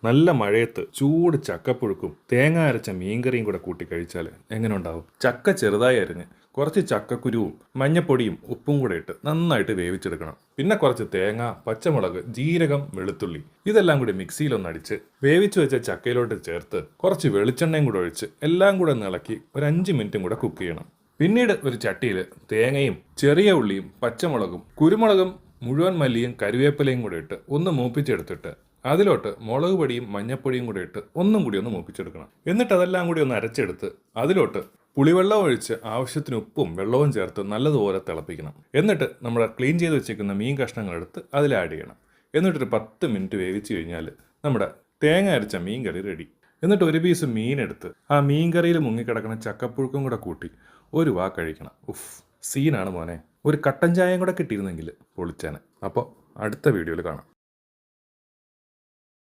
നല്ല മഴയത്ത് ചൂട് ചക്കപ്പുഴുക്കും തേങ്ങ അരച്ച മീൻകറിയും കൂടെ കൂട്ടി കഴിച്ചാൽ എങ്ങനെ ഉണ്ടാവും? ചക്ക ചെറുതായി അരിഞ്ഞ് കുറച്ച് ചക്കക്കുരുവും മഞ്ഞപ്പൊടിയും ഉപ്പും കൂടെ ഇട്ട് നന്നായിട്ട് വേവിച്ചെടുക്കണം. പിന്നെ കുറച്ച് തേങ്ങ, പച്ചമുളക്, ജീരകം, വെളുത്തുള്ളി ഇതെല്ലാം കൂടി മിക്സിയിലൊന്ന് അടിച്ച് വേവിച്ചു വെച്ച ചക്കയിലോട്ട് ചേർത്ത് കുറച്ച് വെളിച്ചെണ്ണയും കൂടെ ഒഴിച്ച് എല്ലാം കൂടെ ഒന്ന് ഇളക്കി ഒരു 5 മിനിറ്റും കൂടെ കുക്ക് ചെയ്യണം. പിന്നീട് ഒരു ചട്ടിയിൽ തേങ്ങയും ചെറിയ ഉള്ളിയും പച്ചമുളകും കുരുമുളകും മുഴുവൻ മല്ലിയും കരുവേപ്പിലയും കൂടെ ഇട്ട് ഒന്ന് മൂപ്പിച്ചെടുത്തിട്ട് അതിലോട്ട് മുളക് പൊടിയും മഞ്ഞപ്പൊടിയും കൂടെ ഇട്ട് ഒന്നും കൂടി ഒന്ന് മൂപ്പിച്ചെടുക്കണം. എന്നിട്ട് അതെല്ലാം കൂടി ഒന്ന് അരച്ചെടുത്ത് അതിലോട്ട് പുളിവെള്ളം ഒഴിച്ച് ആവശ്യത്തിന് ഉപ്പും വെള്ളവും ചേർത്ത് നല്ലതുപോലെ തിളപ്പിക്കണം. എന്നിട്ട് നമ്മൾ ക്ലീൻ ചെയ്ത് വെച്ചിരിക്കുന്ന മീൻ കഷ്ണങ്ങൾ എടുത്ത് അതിൽ ആഡ് ചെയ്യണം. എന്നിട്ടൊരു 10 മിനിറ്റ് വേവിച്ച് കഴിഞ്ഞാൽ നമ്മുടെ തേങ്ങ അരച്ച മീൻ കറി റെഡി. എന്നിട്ട് ഒരു പീസ് മീനെടുത്ത് ആ മീൻ കറിയിൽ മുങ്ങിക്കിടക്കുന്ന ചക്കപ്പുഴുക്കും കൂടെ കൂട്ടി ഒരു വാ കഴിക്കണം. ഉഫ്, സീനാണ് മോനെ. ഒരു കട്ടൻ ചായയും കൂടെ കിട്ടിയിരുന്നെങ്കിൽ പൊളിച്ചാനെ. അപ്പോൾ അടുത്ത വീഡിയോയിൽ കാണാം.